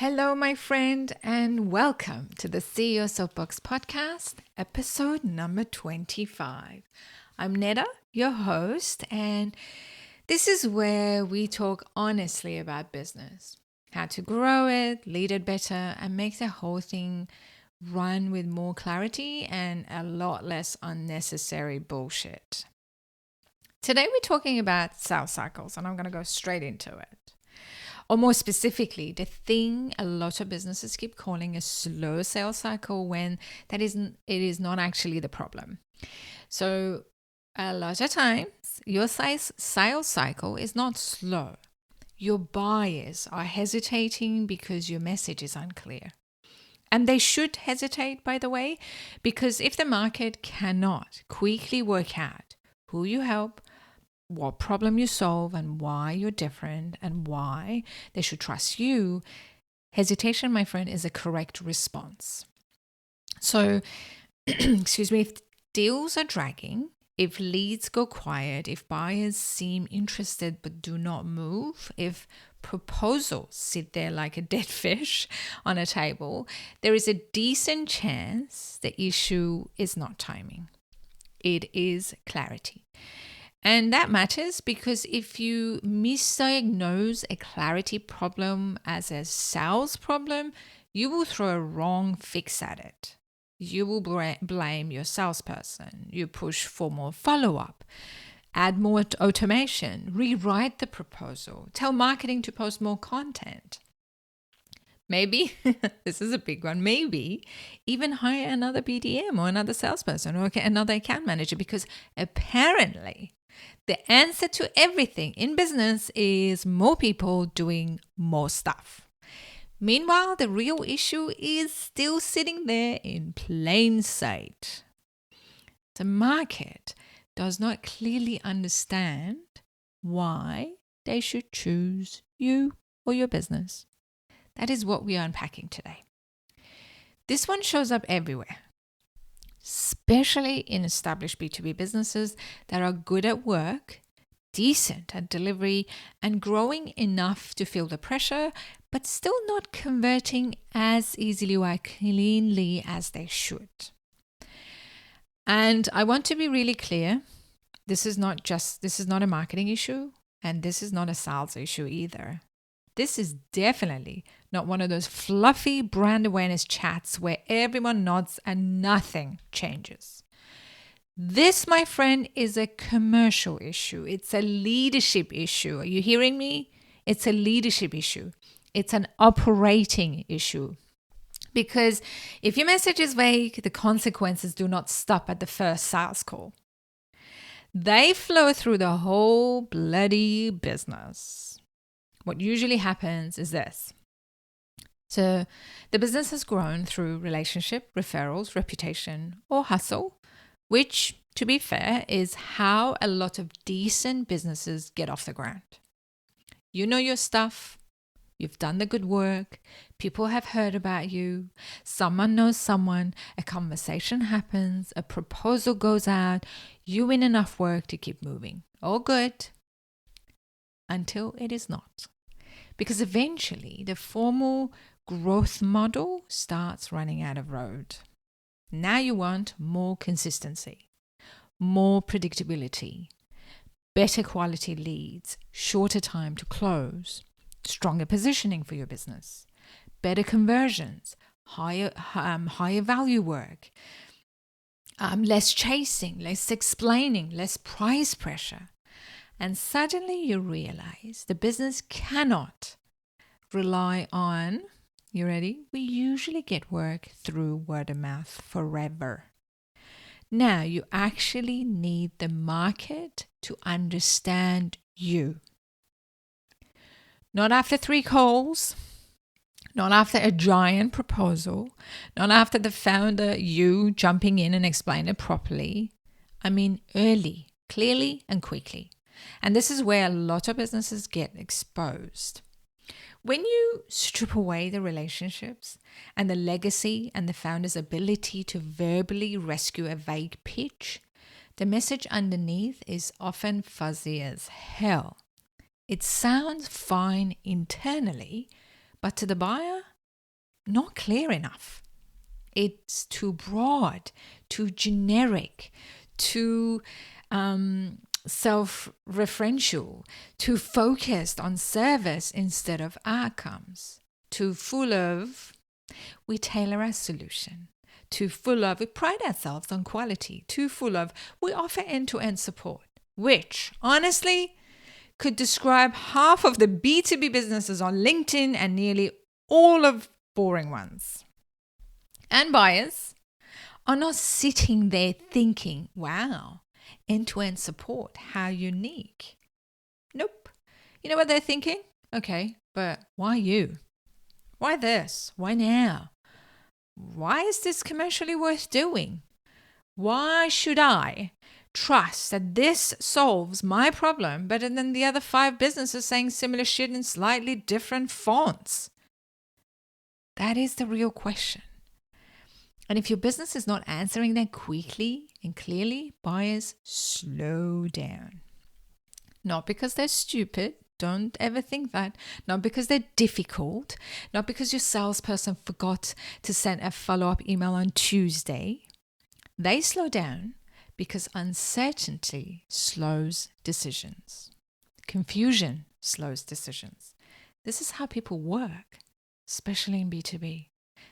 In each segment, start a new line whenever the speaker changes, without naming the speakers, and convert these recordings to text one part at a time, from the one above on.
Hello, my friend, and welcome to the CEO Soapbox Podcast, episode number 25. I'm Neda, your host, and this is where we talk honestly about business, how to grow it, lead it better, and make the whole thing run with more clarity and a lot less unnecessary bullshit. Today, we're talking about sales cycles, and I'm going to go straight into it. Or more specifically, the thing a lot of businesses keep calling a slow sales cycle when it is not actually the problem. So a lot of times, your sales cycle is not slow. Your buyers are hesitating because your message is unclear. And they should hesitate, by the way, because if the market cannot quickly work out who you help, what problem you solve, and why you're different, and why they should trust you, hesitation, my friend, is a correct response. So, if deals are dragging, if leads go quiet, if buyers seem interested but do not move, if proposals sit there like a dead fish on a table, there is a decent chance the issue is not timing. It is clarity. And that matters because if you misdiagnose a clarity problem as a sales problem, you will throw a wrong fix at it. You will blame your salesperson. You push for more follow-up, add more automation, rewrite the proposal, tell marketing to post more content. Maybe, this is a big one, maybe even hire another BDM or another salesperson or another account manager, because apparently the answer to everything in business is more people doing more stuff. Meanwhile, the real issue is still sitting there in plain sight. The market does not clearly understand why they should choose you or your business. That is what we are unpacking today. This one shows up everywhere, especially in established B2B businesses that are good at work, decent at delivery, and growing enough to feel the pressure, but still not converting as easily or cleanly as they should. And I want to be really clear, this is not a marketing issue, and this is not a sales issue either. This is definitely not one of those fluffy brand awareness chats where everyone nods and nothing changes. This, my friend, is a commercial issue. It's a leadership issue. Are you hearing me? It's a leadership issue. It's an operating issue. Because if your message is vague, the consequences do not stop at the first sales call. They flow through the whole bloody business. What usually happens is this. So the business has grown through relationship, referrals, reputation, or hustle, which, to be fair, is how a lot of decent businesses get off the ground. You know your stuff. You've done the good work. People have heard about you. Someone knows someone. A conversation happens. A proposal goes out. You win enough work to keep moving. All good. Until it is not. Because eventually the formal growth model starts running out of road. Now you want more consistency, more predictability, better quality leads, shorter time to close, stronger positioning for your business, better conversions, higher value work, less chasing, less explaining, less price pressure. And suddenly you realize the business cannot rely on, you ready? We usually get work through word of mouth forever. Now you actually need the market to understand you. Not after 3 calls, not after a giant proposal, not after the founder, you jumping in and explain it properly. I mean early, clearly and quickly. And this is where a lot of businesses get exposed. When you strip away the relationships and the legacy and the founder's ability to verbally rescue a vague pitch, the message underneath is often fuzzy as hell. It sounds fine internally, but to the buyer, not clear enough. It's too broad, too generic, too self-referential, too focused on service instead of outcomes, too full of we tailor our solution, too full of we pride ourselves on quality, too full of we offer end-to-end support, which honestly could describe half of the B2B businesses on LinkedIn and nearly all of boring ones. And buyers are not sitting there thinking, wow, end-to-end support, how unique. Nope. You know what they're thinking? Okay, but why you? Why this? Why now? Why is this commercially worth doing? Why should I trust that this solves my problem better than the other 5 businesses saying similar shit in slightly different fonts? That is the real question. And if your business is not answering that quickly and clearly, buyers slow down. Not because they're stupid. Don't ever think that. Not because they're difficult. Not because your salesperson forgot to send a follow-up email on Tuesday. They slow down because uncertainty slows decisions. Confusion slows decisions. This is how people work, especially in B2B.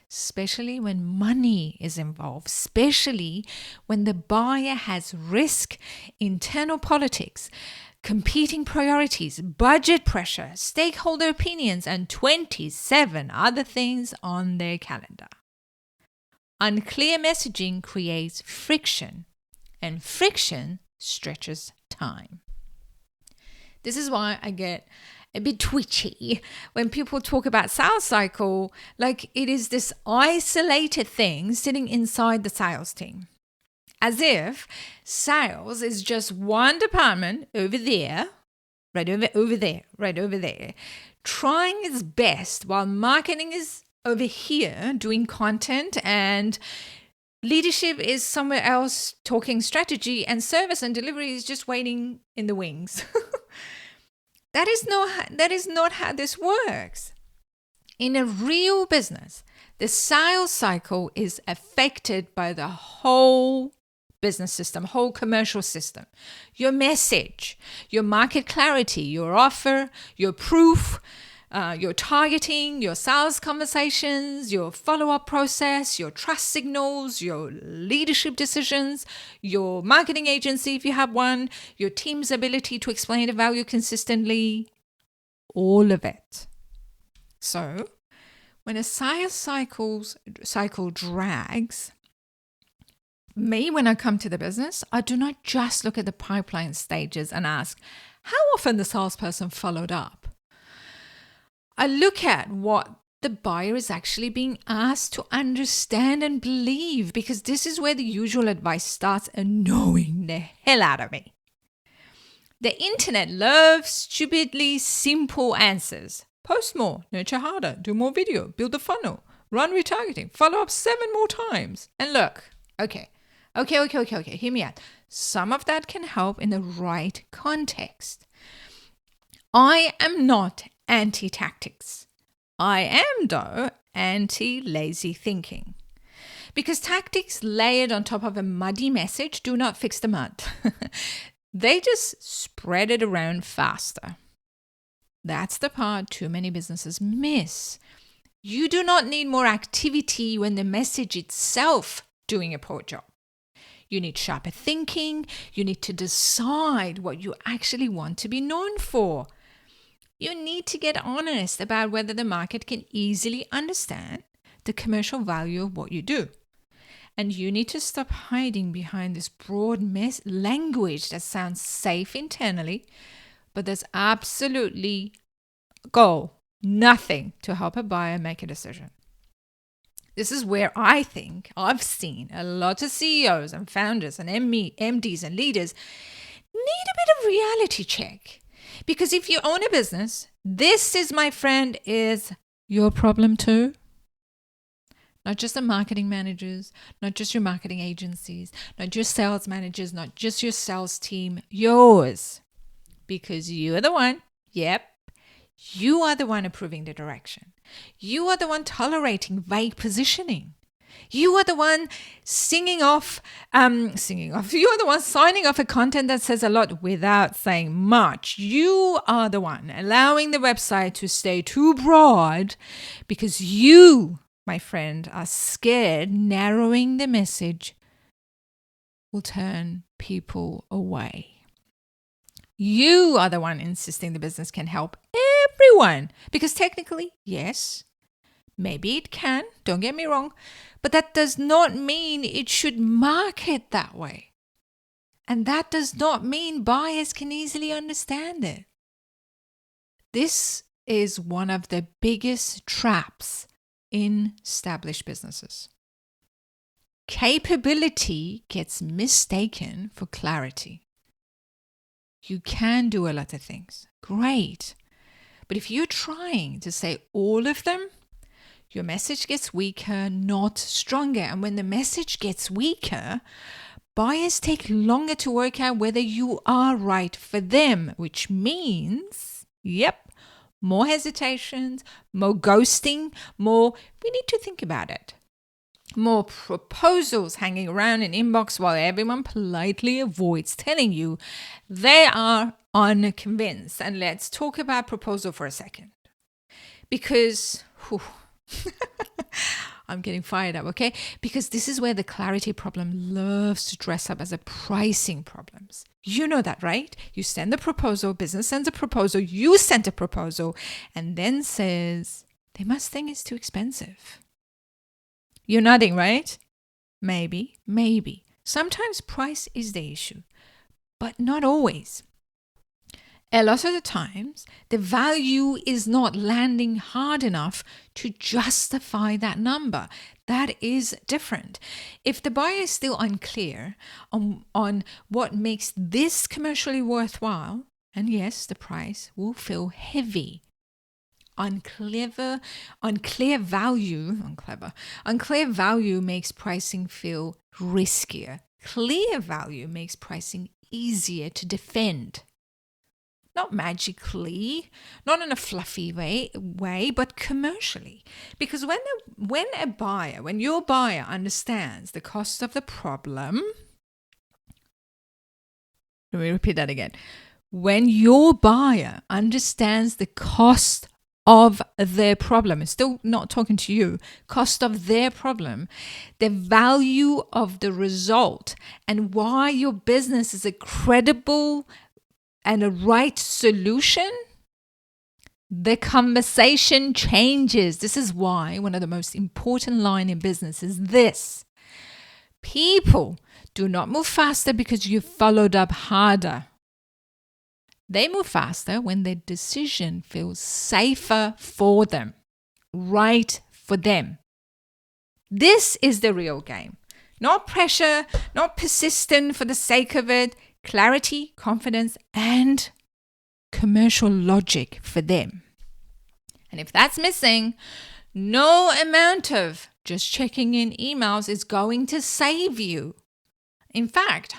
Especially when money is involved, especially when the buyer has risk, internal politics, competing priorities, budget pressure, stakeholder opinions, and 27 other things on their calendar. Unclear messaging creates friction, and friction stretches time. This is why I get a bit twitchy when people talk about sales cycle like it is this isolated thing sitting inside the sales team. As if sales is just one department over there, right over there, trying its best while marketing is over here doing content and leadership is somewhere else talking strategy and service and delivery is just waiting in the wings. That is not how this works. In a real business, the sales cycle is affected by the whole business system, whole commercial system. Your message, your market clarity, your offer, your proof, your targeting, your sales conversations, your follow-up process, your trust signals, your leadership decisions, your marketing agency if you have one, your team's ability to explain the value consistently, all of it. So when a sales cycle drags, when I come to the business, I do not just look at the pipeline stages and ask how often the salesperson followed up. I look at what the buyer is actually being asked to understand and believe, because this is where the usual advice starts annoying the hell out of me. The internet loves stupidly simple answers. Post more, nurture harder, do more video, build a funnel, run retargeting, follow up 7 more times. And look, okay, hear me out. Some of that can help in the right context. I am not anti-tactics. I am, though, anti-lazy thinking. Because tactics layered on top of a muddy message do not fix the mud. They just spread it around faster. That's the part too many businesses miss. You do not need more activity when the message itself doing a poor job. You need sharper thinking. You need to decide what you actually want to be known for. You need to get honest about whether the market can easily understand the commercial value of what you do. And you need to stop hiding behind this broad language that sounds safe internally, but there's absolutely nothing to help a buyer make a decision. This is where I think I've seen a lot of CEOs and founders and MDs and leaders need a bit of reality check. Because if you own a business, this is, my friend, is your problem too. Not just the marketing managers, not just your marketing agencies, not just sales managers, not just your sales team, yours. Because you're the one, You are the one approving the direction. You are the one tolerating vague positioning. You are the one You are the one signing off a content that says a lot without saying much. You are the one allowing the website to stay too broad because you, my friend, are scared narrowing the message will turn people away. You are the one insisting the business can help everyone because technically, yes, maybe it can, don't get me wrong, but that does not mean it should market that way. And that does not mean buyers can easily understand it. This is one of the biggest traps in established businesses. Capability gets mistaken for clarity. You can do a lot of things. Great. But if you're trying to say all of them, your message gets weaker, not stronger. And when the message gets weaker, buyers take longer to work out whether you are right for them, which means, more hesitations, more ghosting, more, we need to think about it. More proposals hanging around in inbox while everyone politely avoids telling you they are unconvinced. And let's talk about proposal for a second. Because, I'm getting fired up, okay? Because this is where the clarity problem loves to dress up as a pricing problem. You know that, right? You send a proposal, business sends a proposal, you sent a proposal, and then says, they must think it's too expensive. You're nodding, right? Maybe. Sometimes price is the issue, but not always. A lot of the times, the value is not landing hard enough to justify that number. That is different. If the buyer is still unclear on what makes this commercially worthwhile, and yes, the price will feel heavy. Unclear value makes pricing feel riskier. Clear value makes pricing easier to defend. Not magically, not in a fluffy way, but commercially. Because when your buyer understands the cost of the problem, let me repeat that again. When your buyer understands the cost of their problem, it's still not talking to you, cost of their problem, the value of the result, and why your business is a credible and a right solution, the conversation changes. This is why one of the most important lines in business is this. People do not move faster because you followed up harder. They move faster when their decision feels safer for them, right for them. This is the real game. Not pressure, not persistent for the sake of it. Clarity, confidence, and commercial logic for them. And if that's missing, no amount of just checking in emails is going to save you. In fact,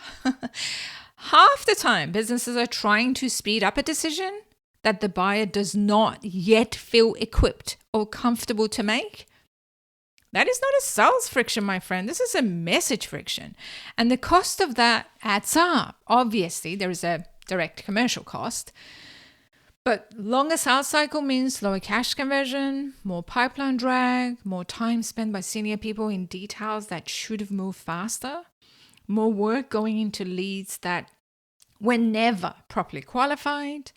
half the time businesses are trying to speed up a decision that the buyer does not yet feel equipped or comfortable to make. That is not a sales friction, my friend. This is a message friction. And the cost of that adds up. Obviously, there is a direct commercial cost. But longer sales cycle means lower cash conversion, more pipeline drag, more time spent by senior people in details that should have moved faster, more work going into leads that were never properly qualified,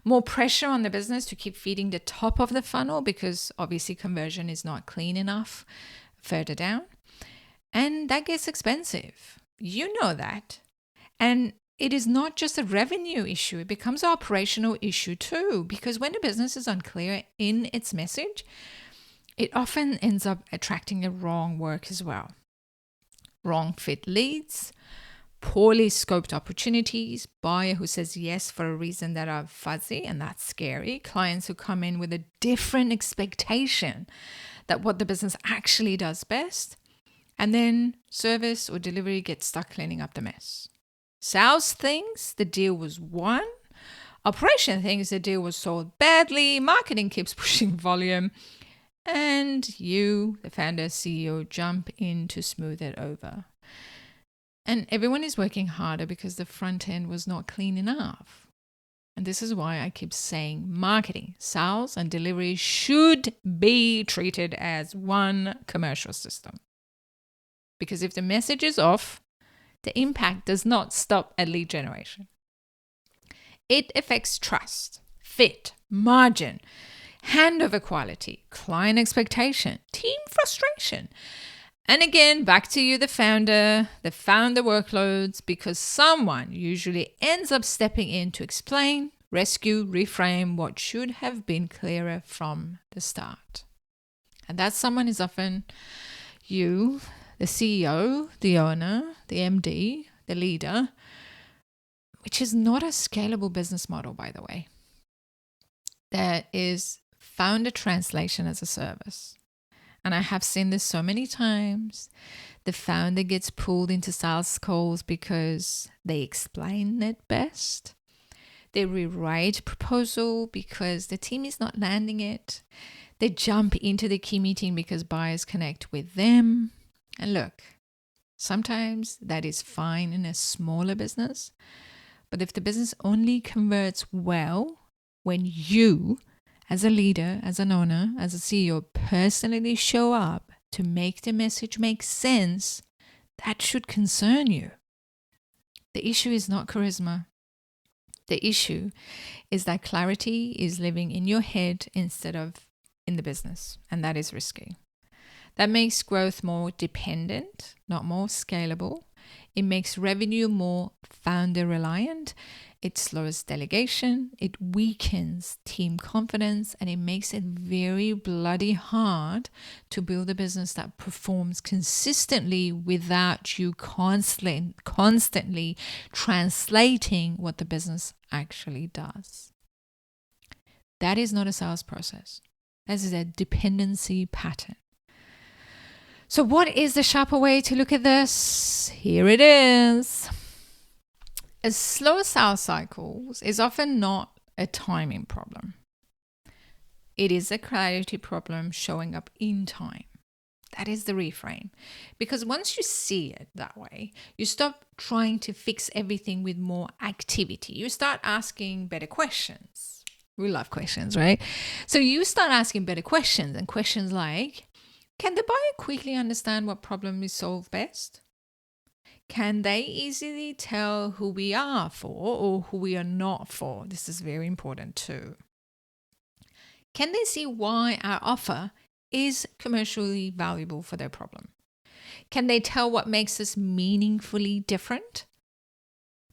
more pressure on the business to keep feeding the top of the funnel because obviously conversion is not clean enough further down. And that gets expensive. You know that. And it is not just a revenue issue. It becomes an operational issue too, because when a business is unclear in its message, it often ends up attracting the wrong work as well. Wrong fit leads, poorly scoped opportunities, buyer who says yes for a reason that are fuzzy, and that's scary, clients who come in with a different expectation that what the business actually does best, and then service or delivery gets stuck cleaning up the mess. Sales thinks the deal was won Operation thinks the deal was sold badly, marketing keeps pushing volume, and you, the founder, CEO, jump in to smooth it over. And everyone is working harder because the front end was not clean enough. And this is why I keep saying marketing, sales, and delivery should be treated as one commercial system. Because if the message is off, the impact does not stop at lead generation. It affects trust, fit, margin, handover quality, client expectation, team frustration. And again, back to you, the founder workloads, because someone usually ends up stepping in to explain, rescue, reframe what should have been clearer from the start. And that someone is often you, the CEO, the owner, the MD, the leader, which is not a scalable business model, by the way. That is founder translation as a service. And I have seen this so many times. The founder gets pulled into sales calls because they explain it best. They rewrite proposal because the team is not landing it. They jump into the key meeting because buyers connect with them. And look, sometimes that is fine in a smaller business. But if the business only converts well when you, as a leader, as an owner, as a CEO, personally show up to make the message make sense, that should concern you. The issue is not charisma. The issue is that clarity is living in your head instead of in the business, and that is risky. That makes growth more dependent, not more scalable. It makes revenue more founder reliant. It slows delegation. It weakens team confidence, and it makes it very bloody hard to build a business that performs consistently without you constantly translating what the business actually does. That is not a sales process. This is a dependency pattern. So what is the sharper way to look at this? Here it is. A slow sales cycles is often not a timing problem. It is a clarity problem showing up in time. That is the reframe. Because once you see it that way, you stop trying to fix everything with more activity. You start asking better questions. We love questions, right? So you start asking better questions, and questions like, can the buyer quickly understand what problem is solved best? Can they easily tell who we are for or who we are not for? This is very important too. Can they see why our offer is commercially valuable for their problem? Can they tell what makes us meaningfully different?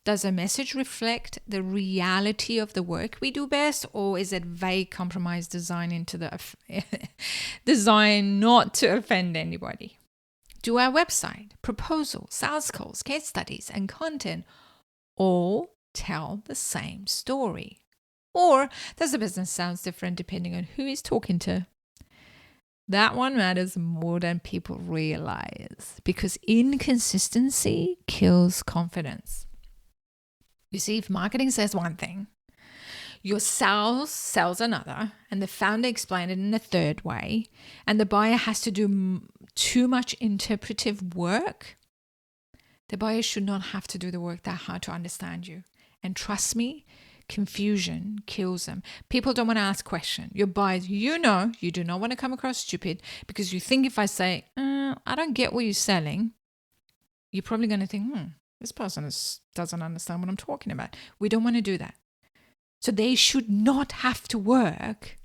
Does a message reflect the reality of the work we do best, or is it vague compromise design designed not to offend anybody? Do our website, proposal, sales calls, case studies, and content all tell the same story? Or does the business sound different depending on who is talking to? That one matters more than people realize, because inconsistency kills confidence. You see, if marketing says one thing, your sales sells another, and the founder explained it in a third way, and the buyer has to do too much interpretive work, the buyer should not have to do the work that hard to understand you. And trust me, confusion kills them. People don't want to ask questions. Your buyers, you do not want to come across stupid, because you think if I say, I don't get what you're selling, you're probably going to think, this person doesn't understand what I'm talking about. We don't want to do that. So they should not have to work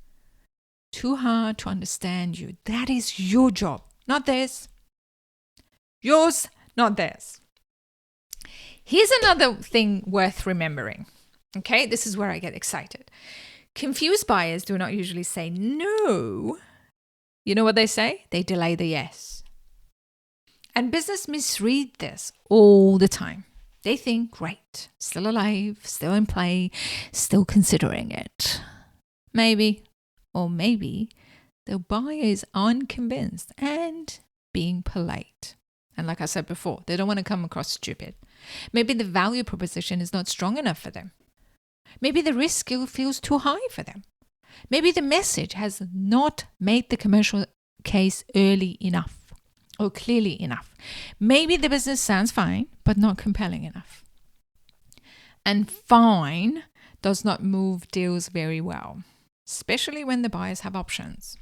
too hard to understand you. That is your job, not theirs. Yours, not theirs. Here's another thing worth remembering. Okay, this is where I get excited. Confused buyers do not usually say no. You know what they say? They delay the yes. And business misread this all the time. They think, great, still alive, still in play, still considering it. Maybe, or maybe, the buyer is unconvinced and being polite. And like I said before, they don't want to come across stupid. Maybe the value proposition is not strong enough for them. Maybe the risk feels too high for them. Maybe the message has not made the commercial case early enough or clearly enough. Maybe the business sounds fine, but not compelling enough. And fine does not move deals very well, especially when the buyers have options.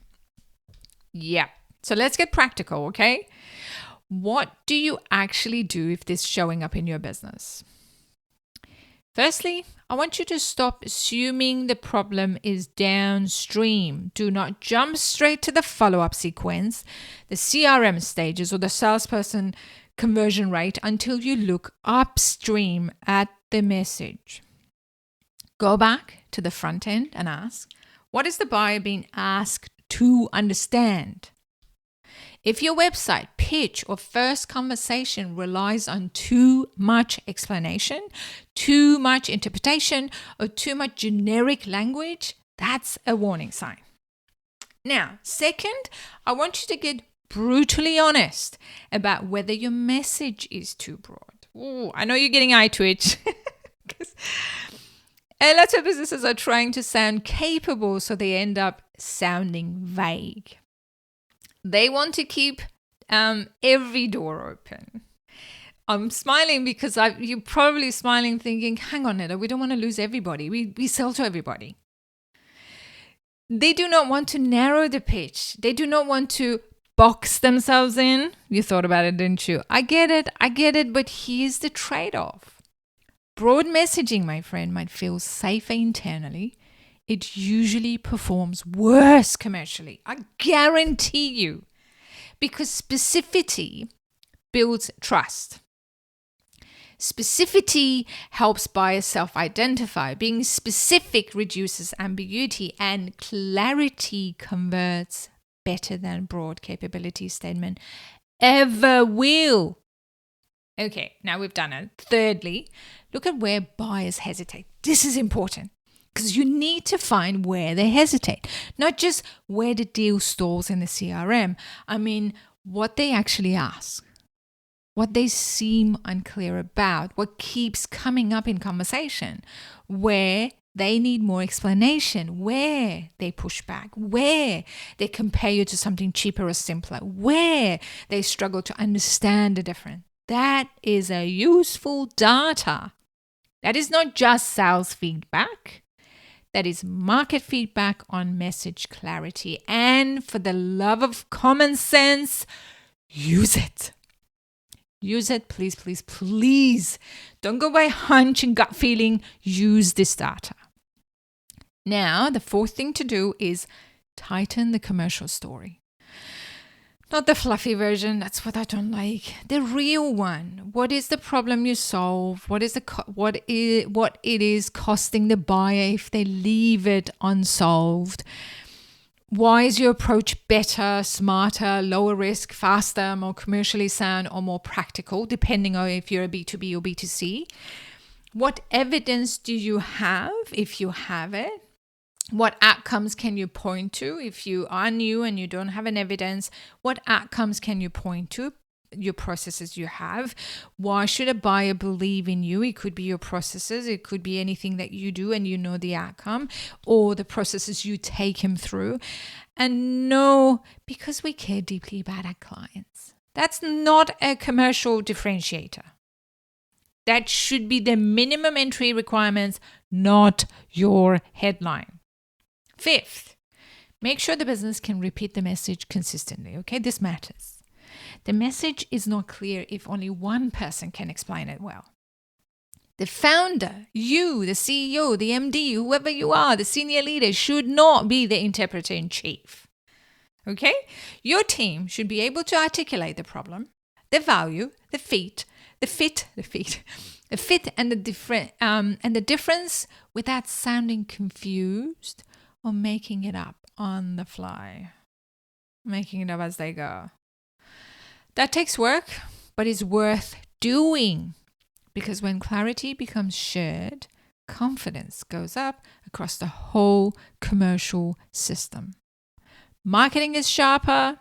Yeah. So let's get practical, okay? What do you actually do if this is showing up in your business? Firstly, I want you to stop assuming the problem is downstream. Do not jump straight to the follow-up sequence, the CRM stages, or the salesperson conversion rate until you look upstream at the message. Go back to the front end and ask, what is the buyer being asked to understand? If your website, pitch, or first conversation relies on too much explanation, too much interpretation, or too much generic language, that's a warning sign. Now, second, I want you to get brutally honest about whether your message is too broad. Ooh, I know you're getting eye twitch. A lot of businesses are trying to sound capable, so they end up sounding vague. They want to keep every door open. I'm smiling because you're probably smiling thinking, hang on, Neda, we don't want to lose everybody. We sell to everybody. They do not want to narrow the pitch. They do not want to box themselves in. You thought about it, didn't you? I get it, but here's the trade-off. Broad messaging, my friend, might feel safer internally. It usually performs worse commercially. I guarantee you. Because specificity builds trust. Specificity helps buyers self-identify. Being specific reduces ambiguity, and clarity converts better than broad capability statement ever will. Okay, now we've done it. Thirdly, look at where buyers hesitate. This is important because you need to find where they hesitate, not just where the deal stalls in the CRM. I mean, what they actually ask, what they seem unclear about, what keeps coming up in conversation, where they need more explanation, where they push back, where they compare you to something cheaper or simpler, where they struggle to understand the difference. That is a useful data. That is not just sales feedback. That is market feedback on message clarity. And for the love of common sense, use it. Use it, please, please, please. Don't go by hunch and gut feeling. Use this data. Now, the fourth thing to do is tighten the commercial story. Not the fluffy version. That's what I don't like. The real one. What is the problem you solve? What it is costing the buyer if they leave it unsolved? Why is your approach better, smarter, lower risk, faster, more commercially sound, or more practical, depending on if you're a B2B or B2C? What evidence do you have if you have it? What outcomes can you point to if you are new and you don't have an evidence? What outcomes can you point to? Your processes you have. Why should a buyer believe in you? It could be your processes. It could be anything that you do and you know the outcome, or the processes you take him through. And no, because we care deeply about our clients. That's not a commercial differentiator. That should be the minimum entry requirements, not your headline. Fifth, make sure the business can repeat the message consistently. Okay, this matters. The message is not clear if only one person can explain it well. The founder, you, the CEO, the MD, whoever you are, the senior leader should not be the interpreter in chief. Okay? Your team should be able to articulate the problem, the value, the fit, and the difference without sounding confused or making it up on the fly, making it up as they go. That takes work, but is worth doing, because when clarity becomes shared, confidence goes up across the whole commercial system. Marketing is sharper,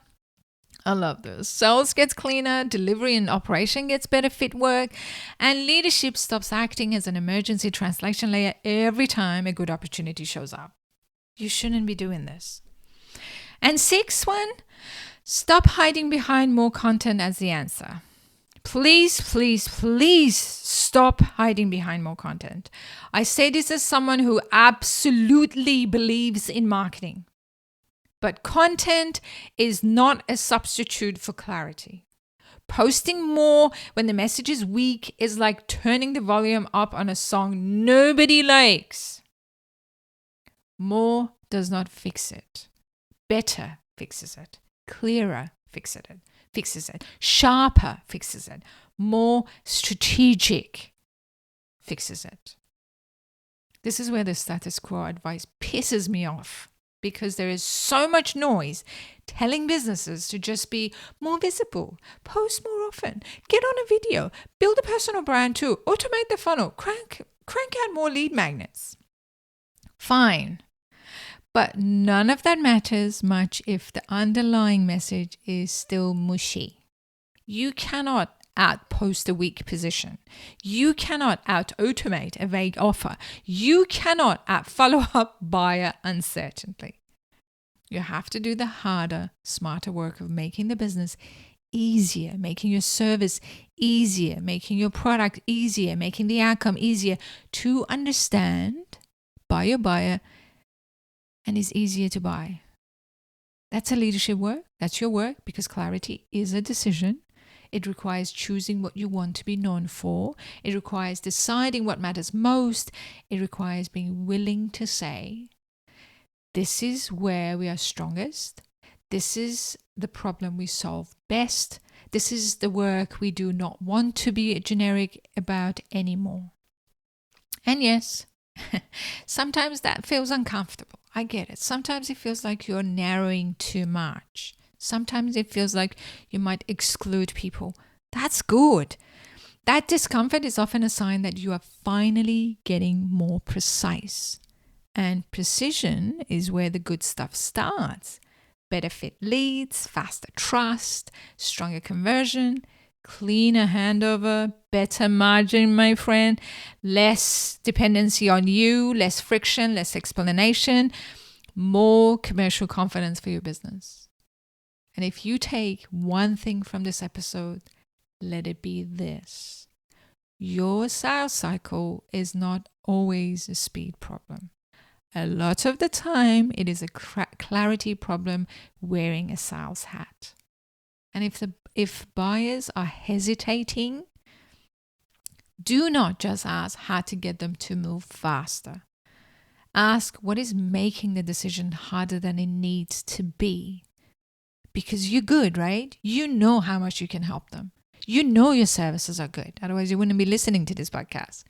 I love this. Sales gets cleaner, delivery and operation gets better fit work, and leadership stops acting as an emergency translation layer every time a good opportunity shows up. You shouldn't be doing this. And sixth one, stop hiding behind more content as the answer. Please, please, please stop hiding behind more content. I say this as someone who absolutely believes in marketing. But content is not a substitute for clarity. Posting more when the message is weak is like turning the volume up on a song nobody likes. More does not fix it. Better fixes it. Clearer fixes it. Sharper fixes it. More strategic fixes it. This is where the status quo advice pisses me off, because there is so much noise telling businesses to just be more visible, post more often, get on a video, build a personal brand too, automate the funnel, crank out more lead magnets. Fine. But none of that matters much if the underlying message is still mushy. You cannot outpost a weak position. You cannot out-automate a vague offer. You cannot out-follow up buyer uncertainty. You have to do the harder, smarter work of making the business easier, making your service easier, making your product easier, making the outcome easier to understand by your buyer and is easier to buy. That's a leadership work. That's your work, because clarity is a decision. It requires choosing what you want to be known for. It requires deciding what matters most. It requires being willing to say, this is where we are strongest. This is the problem we solve best. This is the work we do not want to be generic about anymore. And yes, sometimes that feels uncomfortable. I get it. Sometimes it feels like you're narrowing too much. Sometimes it feels like you might exclude people. That's good. That discomfort is often a sign that you are finally getting more precise. And precision is where the good stuff starts. Better fit leads, faster trust, stronger conversion, cleaner handover, better margin, my friend, less dependency on you, less friction, less explanation, more commercial confidence for your business. And if you take one thing from this episode, let it be this. Your sales cycle is not always a speed problem. A lot of the time, it is a clarity problem wearing a sales hat. And if buyers are hesitating, do not just ask how to get them to move faster. Ask what is making the decision harder than it needs to be. Because you're good, right? You know how much you can help them. You know your services are good. Otherwise, you wouldn't be listening to this podcast.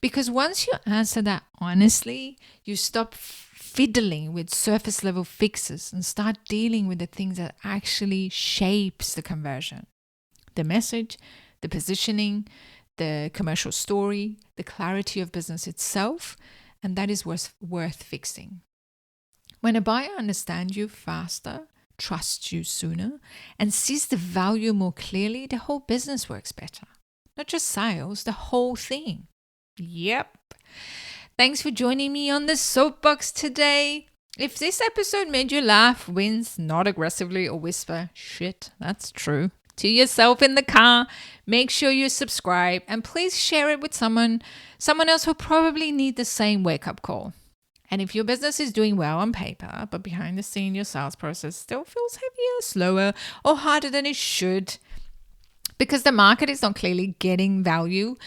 Because once you answer that honestly, you stop fiddling with surface level fixes and start dealing with the things that actually shapes the conversion. The message, the positioning, the commercial story, the clarity of business itself, and that is worth fixing. When a buyer understands you faster, trusts you sooner, and sees the value more clearly, the whole business works better. Not just sales, the whole thing. Yep. Thanks for joining me on the soapbox today. If this episode made you laugh, wince, nod aggressively, or whisper, shit, that's true, to yourself in the car, make sure you subscribe and please share it with someone else who probably need the same wake-up call. And if your business is doing well on paper, but behind the scene your sales process still feels heavier, slower, or harder than it should, because the market is not clearly getting value,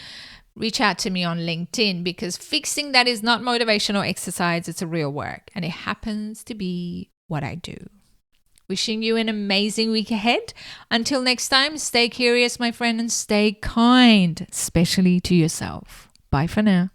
reach out to me on LinkedIn, because fixing that is not motivational exercise, it's a real work. And it happens to be what I do. Wishing you an amazing week ahead. Until next time, stay curious, my friend, and stay kind, especially to yourself. Bye for now.